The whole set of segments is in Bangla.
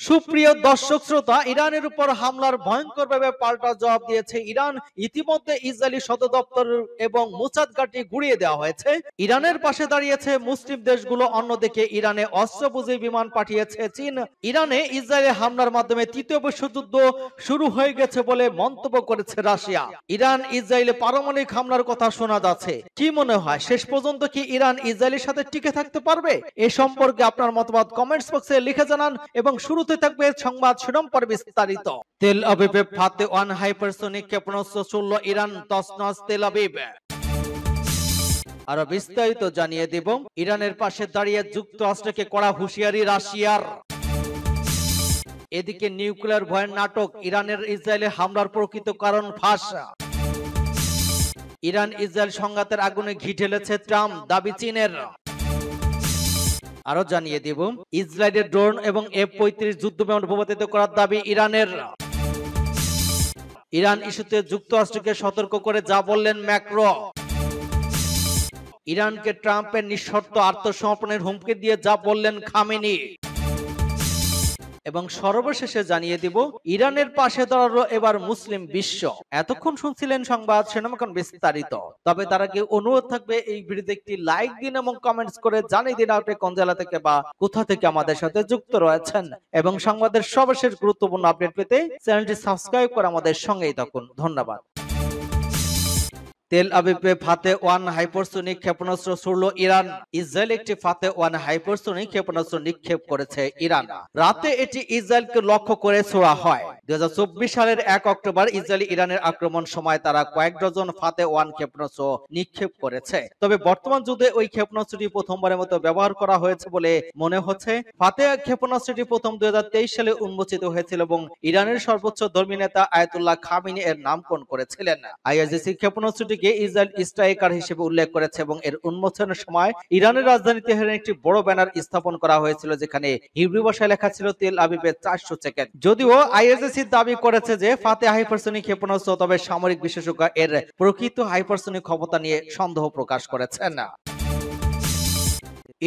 সুপ্রিয় দর্শক শ্রোতা, ইরানের উপর হামলার ভয়ঙ্করভাবে পাল্টা জবাব দিয়েছে ইরান। ইতিমধ্যে ইসরায়েলি সদর দপ্তর এবং মুসাদ ঘাঁটি গুঁড়িয়ে দেওয়া হয়েছে। ইরানের পাশে দাঁড়িয়েছে মুসলিম দেশগুলো, অন্যদিকে ইরানে অস্ত্রবোঝাই বিমান পাঠিয়েছে চীন। ইরানে ইসরায়েলের হামলার মাধ্যমে তৃতীয় বিশ্বযুদ্ধ শুরু হয়ে গেছে বলে মন্তব্য করেছে রাশিয়া। ইরান ইসরায়েলে পারমাণবিক হামলার কথা শোনা যাচ্ছে। কি মনে হয়, শেষ পর্যন্ত কি ইরান ইসরায়েলের সাথে টিকে থাকতে পারবে? এ সম্পর্কে আপনার মতামত কমেন্টস বক্সে লিখে জানান এবং শুরুতে থাকবে সংবাদ শিরোনাম পর বিস্তারিত। তেল আবিবে ফাতে ওয়ান হাইপারসোনিক ক্ষেপণাস্ত্র ছুড়ল ইরান, তছনছ তেল আবিব। আরো বিস্তারিত জানিয়ে দেব। ইরানের পাশে দাঁড়িয়ে যুক্তরাষ্ট্রকে কড়া হুঁশিয়ারি রাশিয়ার। এদিকে নিউক্লিয়ার ভয়ের নাটক, ইরানের ইসরায়েলে হামলার প্রকৃত কারণ ফাঁস। ইরান ইসরায়েল সংঘাতের আগুনে ঘি ঢেলেছে ট্রাম্প, দাবি চীনের। আরো জানিয়ে দেব, ইসরায়েলের ড্রোন এবং F-35 যুদ্ধ বিমান ভূপাতিত করার দাবি ইরানের। ইরান ইস্যুতে যুক্তরাষ্ট্রকে সতর্ক করে যা বললেন ম্যাক্রো। ইরানকে ট্রাম্পের নিঃশর্ত আত্মসমর্পণের হুমকি দিয়ে যা বললেন খামেনি। এবং সর্বশেষে জানিয়ে দিব, ইরানের পাশে দাঁড়ালো এবার মুসলিম বিশ্ব। এতক্ষণ শুনছিলেন সংবাদ শিরোনাম বিস্তারিত। তবে তার আগে অনুরোধ থাকবে, এই ভিডিওতে একটি লাইক দিন এবং কমেন্টস করে জানিয়ে দিন আপনি কোন জেলা থেকে বা কোথা থেকে আমাদের সাথে যুক্ত রয়েছেন। এবং সংবাদের সর্বশেষ গুরুত্বপূর্ণ আপডেট পেতে চ্যানেলটি সাবস্ক্রাইব করে আমাদের সঙ্গেই থাকুন। ধন্যবাদ। তেল আবিবে ফাতে ওয়ান হাইপারসোনিক ক্ষেপণাস্ত্র ছুড়ল ইরান। ইসরায়েল একটি ফাতে ওয়ান হাইপারসোনিক ক্ষেপণাস্ত্র নিক্ষেপ করেছে ইরান। রাতে এটি ইসরায়েলকে লক্ষ্য করে ছোড়া হয়। 2024 সালের 1 অক্টোবর ইসরায়েলি ইরানের আক্রমণ সময় তারা কয়েক ডজন ফাতে ওয়ান ক্ষেপণাস্ত্র নিক্ষেপ করেছে। তবে বর্তমান যুদ্ধে ওই ক্ষেপণাস্ত্রটি প্রথমবারের মতো ব্যবহার করা হয়েছে বলে মনে হচ্ছে। ফাতে ক্ষেপণাস্ত্রটি প্রথম 2023 সালে উন্মোচিত হয়েছিল এবং ইরানের সর্বোচ্চ ধর্মীয় নেতা আয়াতুল্লাহ খামেনি এর নামকরণ করেছিলেন। আইআরজিসি ক্ষেপণাস্ত্রটি ইসরায়েল স্ট্রাইকার হিসেবে উল্লেখ করেছে এবং এর উন্মোচনের সময় ইরানের রাজধানী তেহরানে একটি বড় ব্যানার স্থাপন করা হয়েছিল, যেখানে হিব্রু ভাষায় লেখা ছিল তেল আবিবে 400 সেকেন্ড। যদিও আইআরজিসি দাবি করেছে যে ফাতে হাইপারসোনিক ক্ষেপণাস্ত্র, তবে সামরিক বিশেষজ্ঞ এর প্রকৃত হাইপারসোনিক ক্ষমতা নিয়ে সন্দেহ প্রকাশ করেছেন।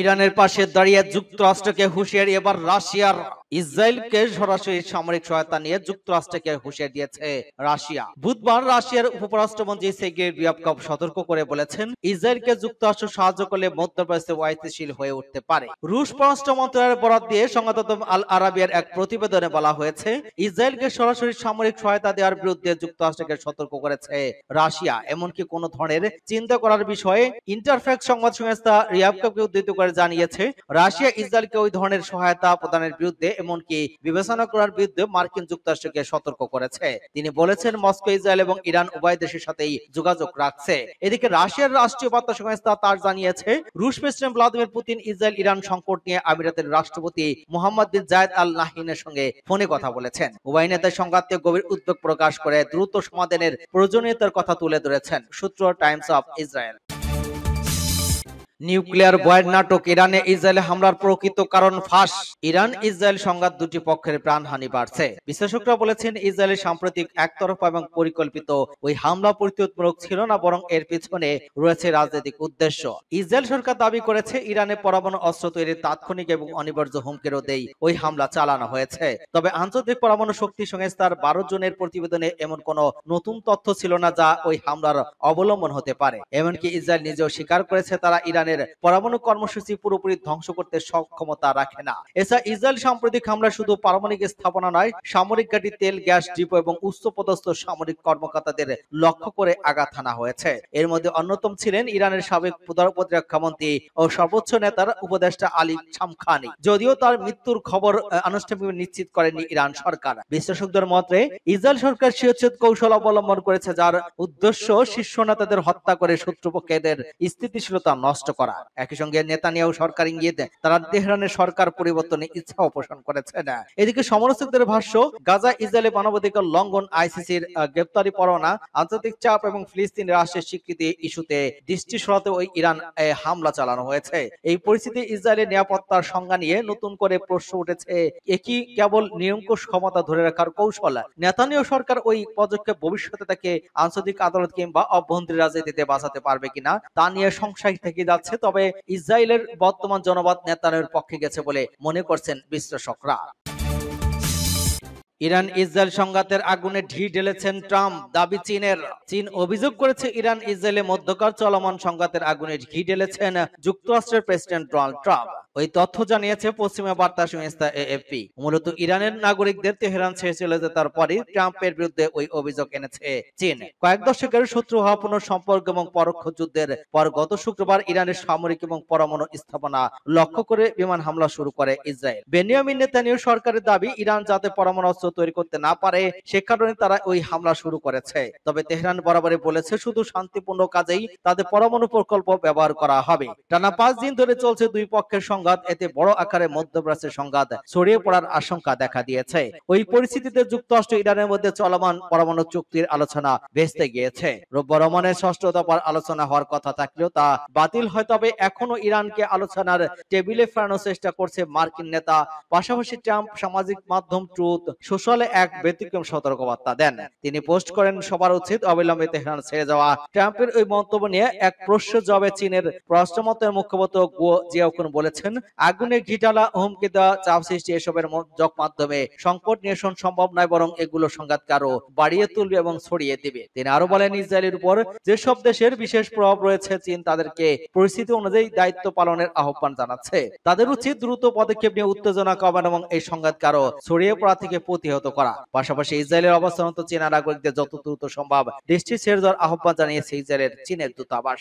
ইরানের পাশে দাঁড়িয়ে যুক্তরাষ্ট্রকে হুঁশিয়ারি এবার রাশিয়ার। ইসরায়েলকে সরাসরি সামরিক সহায়তা নিয়ে যুক্তরাষ্ট্রকে হুঁশিয়ারি দিয়েছে রাশিয়া। বুধবার রাশিয়ার উপরাষ্ট্রমন্ত্রী সের্গেই রিয়াবকভ সতর্ক করে বলেছেন, ইসরায়েলকে যুক্তরাষ্ট্র সাহায্য করলে মধ্যপ্রাচ্যে অস্থিতিশীল হয়ে উঠতে পারে। রুশ পররাষ্ট্র মন্ত্রণালয়ের বরাত দিয়ে সংবাদ আল আরাবিয়ার এক প্রতিবেদনে বলা হয়েছে, ইসরায়েলকে সরাসরি সামরিক সহায়তা দেওয়ার বিরুদ্ধে যুক্তরাষ্ট্রকে সতর্ক করেছে রাশিয়া। এমনকি কোন ধরনের চিন্তা করার বিষয়ে ইন্টারফ্যাক্স সংবাদ সংস্থা রিয়াবকভকে উদ্ধৃত করে জানিয়েছে, রাশিয়া ইসরায়েলকে ওই ধরনের সহায়তা প্রদানের বিরুদ্ধে, এমনকি বিবেচনা করার বিরুদ্ধে মার্কিন যুক্তরাষ্ট্রকে সতর্ক করেছে। তিনি বলেছেন, মস্কো ইসরায়েল এবং ইরান উভয় দেশের সাথেই যোগাযোগ রাখছে। এদিকে রাশিয়ার রাষ্ট্রীয় বার্তা সংস্থা তার জানিয়েছে, রুশ president Vladimir Putin Israel Iran সংকট নিয়ে আমিরাতের রাষ্ট্রপতি মোহাম্মদ বিন জায়েদ আল নাহিয়ানের সঙ্গে ফোনে কথা বলেছেন। উভয় নেতার সংঘাতে গভীর উদ্বেগ প্রকাশ করে দ্রুত সমাধানের প্রয়োজনীয়তার কথা তুলে ধরেছেন। সূত্র টাইমস অফ ইসরায়েল। নিউক্লিয়ার বয়ের নাটক, ইরানে ইসরায়েলে হামলার প্রকৃত কারণ ফাঁস। ইরান ইসরায়েল সংঘাত দুটি পক্ষের প্রাণহানি বাড়ছে। বিশ্লেষকরা বলেছেন, ইসরায়েলের সাম্প্রতিক একতরফা এবং পরিকল্পিত ওই হামলা প্রতিরোধমূলক ছিল না, বরং এর পিছনে রয়েছে রাজনৈতিক উদ্দেশ্য। ইসরায়েল সরকার দাবি করেছে, ইরানে পরমাণু অস্ত্র তৈরির তাৎক্ষণিক এবং অনিবার্য হুমকি রোধেই ওই হামলা চালানো হয়েছে। তবে আন্তর্জাতিক পরমাণু শক্তি সংস্থার 12 জনের প্রতিবেদনে এমন কোনো নতুন তথ্য ছিল না যা ওই হামলার অবলম্বন হতে পারে। এমনকি ইসরায়েল নিজেও স্বীকার করেছে, তারা ইরানের পরমাণু কর্মসূচি পুরোপুরি ধ্বংস করতে সক্ষমতা রাখে না। এছাড়া ইসরায়েল সাম্প্রতিক হামলা শুধু পারমাণবিক স্থাপনা নয়, সামরিক ঘাঁটি, তেল, গ্যাস ডিপো এবং উচ্চপদস্থ সামরিক কর্মকর্তাদের লক্ষ্য করে আঘাত হানা হয়েছে। এর মধ্যে অন্যতম ছিলেন ইরানের সাবেক প্রতিরক্ষা মন্ত্রী ও সর্বোচ্চ নেতার উপদেষ্টা আলী শামখানি। যদিও তার মৃত্যুর খবর আনুষ্ঠানিকভাবে নিশ্চিত করেনি ইরান সরকার। বিশ্লেষকদের মতে, ইসরায়েল সরকার শিরোচ্ছেদ কৌশল অবলম্বন করেছে, যার উদ্দেশ্য শীর্ষ নেতাদের হত্যা করে শত্রুপক্ষের স্থিতিশীলতা নষ্ট করা। একই সঙ্গে নেতানিয়াহু সরকার ইঙ্গিত তারা তেহরানের সরকার পরিবর্তনের ইচ্ছা পোষণ করেছে না। এদিকে সমালোচকদের ভাষ্য, গাজা ইসরায়েলের মানবাধিকার লঙ্ঘন, আইসিসির গ্রেপ্তারি পরোয়ানা, আন্তর্জাতিক চাপ এবং ফিলিস্তিন রাষ্ট্রের স্বীকৃতি ইস্যুতে দৃষ্টি সরাতে ওই ইরান হামলা চালানো হয়েছে। এই পরিস্থিতি ইসরায়েলের নিরাপত্তার সংজ্ঞা নিয়ে নতুন করে প্রশ্ন উঠেছে, একই কেবল নিরঙ্কুশ ক্ষমতা ধরে রাখার কৌশল? নেতানিয়াহু সরকার ওই পদক্ষেপ ভবিষ্যতে তাকে আন্তর্জাতিক আদালত কিংবা অভ্যন্তরীণ রাজনীতিতে বাঁচাতে পারবে কিনা তা নিয়ে সংশয় থেকে যাচ্ছে। তবে ইসরায়েলের বর্তমান জনমত নেতানিয়াহুর পক্ষে গেছে বলে মনে করছেন বিশ্লেষকরা। ইরান ইসরায়েল সংঘাতের আগুনে ঢি ঢেলেছেন ট্রাম্প, দাবি চীনের। চীন অভিযোগ করেছে ইরান ইসরায়েলের মধ্যকার চলমান সংঘাতের আগুনে ঘি ঢেলেছেন যুক্তরাষ্ট্রের প্রেসিডেন্ট ডোনাল্ড ট্রাম্প। ওই তথ্য জানিয়েছে পশ্চিমা বার্তা সংস্থা এএফপি। মূলত ইরানের নাগরিকদের তেহরান ছেড়ে চলে যেতার পরই ট্রাম্পের বিরুদ্ধে ওই অভিযোগ এনেছে চীন। কয়েক দশকের শত্রু হওয়াপূর্ণ সম্পর্ক এবং পরোক্ষ যুদ্ধের পর গত শুক্রবার ইরানের সামরিক এবং পরমাণু স্থাপনা লক্ষ্য করে বিমান হামলা শুরু করে ইসরায়েল। বেনিয়ামিন নেতানিয়াহু সরকারের দাবি, ইরান যাতে পরমাণু অস্ত্র তৈরি করতে না পারে সে কারণে তারা ওই হামলা শুরু করেছে। তবে তেহরান বরাবরই বলেছে শুধু শান্তিপূর্ণ কাজেই তাদের পরমাণু প্রকল্প ব্যবহার করা হবে। টানা 5 দিন ধরে চলছে দুই পক্ষের সংঘাত। এতে বড় আকারে মধ্যপ্রাচ্যের সংঘাত ছড়িয়ে পড়ার আশঙ্কা দেখা দিয়েছে। ওই পরিস্থিতিতে যুক্তরাষ্ট্র ইরানের মধ্যে চলমান পরমাণু চুক্তির আলোচনা ভেস্তে গিয়েছে। রোববার ওমানের ষষ্ঠ দফার আলোচনা হওয়ার কথা থাকলেও তা বাতিল হয়। তবে এখনো ইরানকে আলোচনার টেবিলে ফেরানোর চেষ্টা করছে মার্কিন নেতা। পাশাপাশি ট্রাম্প সামাজিক মাধ্যম ট্রুথ সোশ্যালে এক ব্যতিক্রম সতর্কবার্তা দেন। তিনি পোস্ট করেন, সবার উচিত অবিলম্বে তেহরান ছেড়ে যাওয়া। ট্রাম্পের ওই মন্তব্য নিয়ে এক প্রশ্নের জবাবে চীনের পররাষ্ট্রমন্ত্রীর মুখপাত্র গুয়ো জিয়াওকুন বলেছেন, আগুনে ঘি ঢালা, হুমকি দেওয়া, চাপ সৃষ্টি এসবের মাধ্যমে সংকট নিরসন সম্ভব নয়, বরং এগুলো সংঘাতকে আরো বাড়িয়ে তুলবে এবং ছড়িয়ে দিবে। তিনি আরো বলেন, ইসরায়েলের উপর যেসব দেশের বিশেষ প্রভাব রয়েছে চীন তাদেরকে পরিস্থিতি অনুযায়ী দায়িত্ব পালনের আহ্বান জানাচ্ছে। তাদের উচিত দ্রুত পদক্ষেপ নিয়ে উত্তেজনা কমানো এবং এই সংঘাতকে আরো ছড়িয়ে পড়া থেকে প্রতিহত করা। পাশাপাশি ইসরায়েলের অবস্থানত চীনা নাগরিকদের যত দ্রুত সম্ভব দেশটি ছেড়ে যাওয়ার আহ্বান জানিয়েছে ইসরায়েলের চীনের দূতাবাস।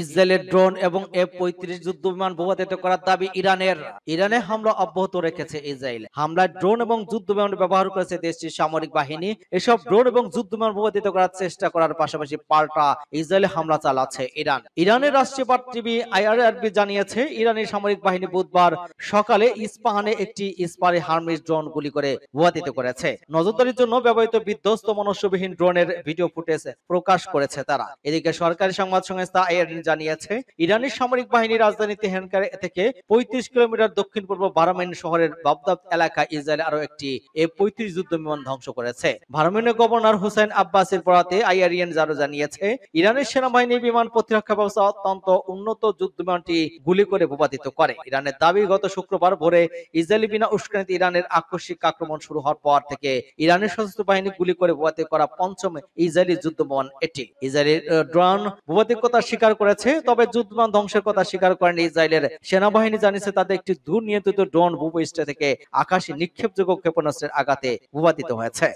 ইসরায়েলের ড্রোন এবং F-35 যুদ্ধ বিমান ভূপাতিত করার দাবি ইরানের। ইরানে হামলা অব্যাহত রেখেছে ইসরায়েল। হামলায় ড্রোন এবং যুদ্ধ বিমান ব্যবহার করেছে দেশটির সামরিক বাহিনী। এসব ড্রোন এবং যুদ্ধ বিমান ভূপাতিত করার চেষ্টা করার পাশাপাশি পাল্টা ইসরায়েলে হামলা চালাচ্ছে ইরান। ইরানের রাষ্ট্রীয় বার্তা টিভি IRIB জানিয়েছে, ইরানি সামরিক বাহিনী বুধবার সকালে ইস্পাহানে একটি ইসপারি হার্মিস ড্রোন গুলি করে ভূপাতিত করেছে। নজরদারির জন্য ব্যবহৃত বিধ্বস্ত মনুষ্যবিহীন ড্রোনের ভিডিও ফুটেজ প্রকাশ করেছে তারা। এদিকে সরকারি সংবাদ সংস্থা IRN জানিয়েছে, ইরানের সামরিক বাহিনী রাজধানী তেহরান থেকে 35 কিলোমিটার দক্ষিণ পূর্ব বারামিন শহরের বাগদাদ এলাকায় ইসরায়েল আরো একটি F-35 যুদ্ধ বিমান ধ্বংস করেছে। বারামিনের গভর্নর হুসাইন আব্বাসের বরাতে IRN জানিয়েছে, ইরানের সেনাবাহিনীর বিমান প্রতিরক্ষা ব্যবস্থা অত্যন্ত উন্নত যুদ্ধ বিমানটি গুলি করে ভূপাতিত করে। ইরানের দাবি, গত শুক্রবার ভোরে ইসরায়েলি বিনা উস্কানিতে ইরানের আকস্মিক আক্রমণ শুরু হওয়ার পর থেকে ইরানের সশস্ত্র বাহিনী গুলি করে ভূপাতিত করা পঞ্চম ইসরায়েলি যুদ্ধ বিমান এটি। ইসরায়েলের ড্রোন ভূপাতিত কথা স্বীকার করেছে, তবে যুদ্ধ বিমান ধ্বংসের কথা স্বীকার করেনি ইসরায়েলের সেনাবাহিনী। জানিয়েছে তাদের একটি দূর নিয়ন্ত্রিত ড্রোন ভূপৃষ্ঠ থেকে আকাশে নিক্ষেপযোগ্য ক্ষেপণাস্ত্রের আঘাতে ভূপাতিত হয়েছে।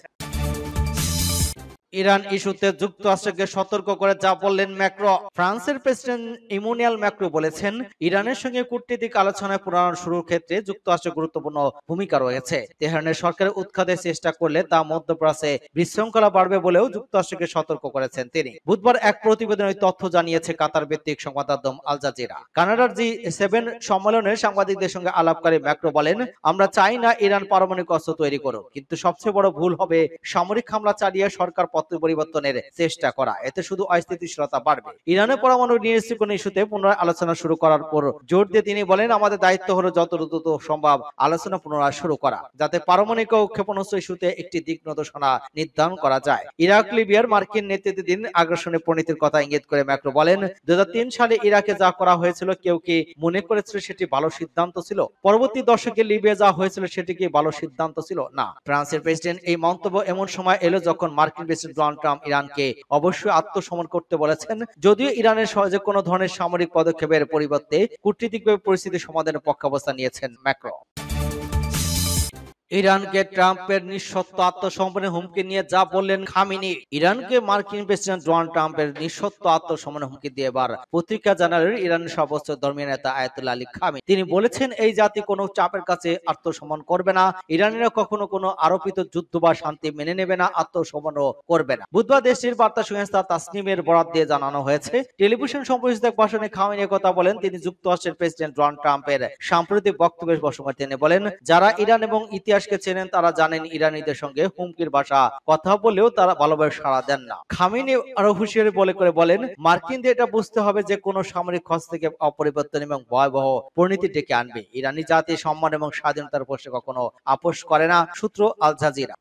ইরান ইস্যুতে যুক্তরাষ্ট্রকে সতর্ক করে যা বললেন ম্যাক্রো। ফ্রান্সের প্রেসিডেন্ট ইমানুয়েল ম্যাক্রো বলেছেন, ইরানের সঙ্গে কূটনৈতিক আলোচনায় পুনরায় শুরুর ক্ষেত্রে যুক্তরাষ্ট্রের গুরুত্বপূর্ণ ভূমিকা রয়েছে। তেহরানের সরকারের উৎখাতের চেষ্টা করলে তা মধ্যপ্রাচ্যে বিশৃঙ্খলা বাড়বে বলেও যুক্তরাষ্ট্রকে সতর্ক করেছেন তিনি। বুধবার এক প্রতিবেদনে ওই তথ্য জানিয়েছে কাতার ভিত্তিক সংবাদ মাধ্যম আল জাজিরা। কানাডার G7 সম্মেলনে সাংবাদিকদের সঙ্গে আলাপকারী ম্যাক্রো বলেন, আমরা চাই না ইরান পারমাণবিক অস্ত্র তৈরি করুক, কিন্তু সবচেয়ে বড় ভুল হবে সামরিক হামলা চালিয়ে সরকার পরিবর্তনের চেষ্টা করা। এতে শুধু অস্থিতিশীলতা বাড়বে। ইরানের পরমাণু নিরস্ত্রীকরণ ইস্যুতে পুনরায় আলোচনা শুরু করার পর জোর দিয়ে তিনি বলেন, আমাদের দায়িত্ব হলো যত দ্রুত সম্ভব আলোচনা পুনরায় শুরু করা, যাতে পারমাণবিক ও ক্ষেপণাস্ত্র ইস্যুতে একটি দিক নির্দেশনা নির্ধারণ করা যায়। ইরাক লিবিয়ার মার্কিন নেতৃত্বাধীন আগ্রাসনের পরিণতির কথা ইঙ্গিত করে ম্যাক্রো বলেন, 2003 সালে ইরাকে যা করা হয়েছিল কেউ কি মনে করেছিল সেটি ভালো সিদ্ধান্ত ছিল? পরবর্তী দশকে লিবিয়া যা হয়েছিল সেটি কি ভালো সিদ্ধান্ত ছিল? না। ফ্রান্সের প্রেসিডেন্ট এই মন্তব্য এমন সময় এলো যখন মার্কিন প্রেসিডেন্ট ডোনাল্ড ট্রাম্প ইরানকে অবশ্যই আত্মসমর্পণ করতে বলেছেন। যদিও ইরানের সহজে কোনো ধরনের সামরিক পদক্ষেপের পরিবর্তে কূটনীতিকভাবে পরিস্থিতি সমাধানের পক্ষাবস্থান নিয়েছেন ম্যাক্রো। ইরানকে ট্রাম্পের নিঃশর্ত আত্মসমর্পণের হুমকি নিয়ে যা বললেন খামেনি। ইরানকে মার্কিন প্রেসিডেন্ট ডোনাল্ড ট্রাম্পের নিঃশর্ত আত্মসমর্পণের হুমকি দিয়ে এবার প্রতিক্রিয়া জানালেন ইরানের সর্বোচ্চ ধর্মীয় নেতা আয়াতুল্লাহ আলী খামেনি। তিনি বলেছেন, এই জাতি কোনো চাপের কাছে আত্মসমর্পণ করবে না। ইরানিরা কখনো কোনো আরোপিত যুদ্ধ বা শান্তি মেনে নেবে না, আত্মসমর্পণও করবে না। বুধবার দেশটির বার্তা সংস্থা তাসনিমের বরাত দিয়ে জানানো হয়েছে, টেলিভিশন সম্প্রচারিত এক ভাষণে খামেনি কথা বলেন। তিনি যুক্তরাষ্ট্রের প্রেসিডেন্ট ডোনাল্ড ট্রাম্পের সাম্প্রতিক বক্তব্যের প্রসঙ্গে তিনি বলেন, যারা ইরান এবং ইতিহাসকে চেনেন তারা জানেন ইরানিদের সঙ্গে হুমকির ভাষা কথা বলেও তারা ভালোভাবে সাড়া দেন না। খামেনি আরো হুঁশিয়ারি বলেন, মার্কিনদের এটা বুঝতে হবে যে কোনো সামরিক হস্ত থেকে অপরিবর্তন এবং ভয়াবহ পরিণতি ডেকে আনবে। ইরানি জাতি সম্মান এবং স্বাধীনতার প্রশ্নে কখনো আপোষ করে না। সূত্র আল জাজিরা।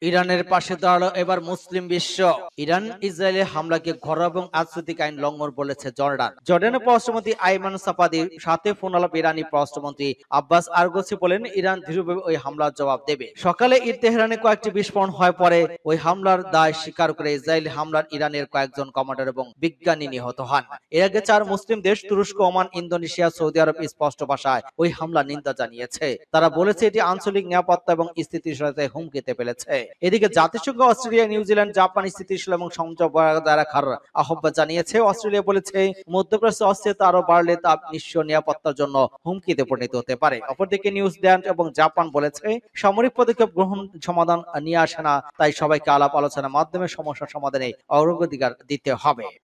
ইরানের পাশে দাঁড়ালো এবার মুসলিম বিশ্ব। ইরান ইসরায়েলের হামলাকে ঘরোয়া এবং আন্তর্জাতিক আইন লঙ্ঘন বলেছে জর্ডান। জর্ডানের পররাষ্ট্রমন্ত্রী আইমান সাফাদির সাথে ফোন আলাপ ইরানি পররাষ্ট্রমন্ত্রী আব্বাস আরগোসি বলেন, ইরান দৃঢ়ভাবে ওই হামলার জবাব দেবে। সকালে তেহরানে কয়েকটি বিস্ফোরণ হয়, পরে ওই হামলার দায় স্বীকার করে ইসরায়েলি হামলার ইরানের কয়েকজন কমান্ডার এবং বিজ্ঞানী নিহত হন। এর আগে 4 মুসলিম দেশ তুরস্ক, ওমান, ইন্দোনেশিয়া, সৌদি আরব স্পষ্ট ভাষায় ওই হামলার নিন্দা জানিয়েছে। তারা বলেছে এটি আঞ্চলিক নিরাপত্তা এবং স্থিতিশীলতায় হুমকিতে ফেলেছে। এদিকে জাতিসংঘ অস্ট্রেলিয়া, নিউজিল্যান্ড, জাপান স্থিতিশীল এবং সংযম বজায় রাখার আহ্বান জানিয়েছে। অস্ট্রেলিয়া বলেছে মধ্যপ্রাচ্যে অস্থিরতা আরো বাড়লে তা বিশ্ব নিরাপত্তার জন্য হুমকিতে পরিণত হতে পারে। অপরদিকে নিউজিল্যান্ড এবং জাপান বলেছে সামরিক পদক্ষেপ গ্রহণ সমাধান নিয়ে আসে না, তাই সবাইকে আলাপ আলোচনার মাধ্যমে সমস্যা সমাধানে অগ্রাধিকার দিতে হবে।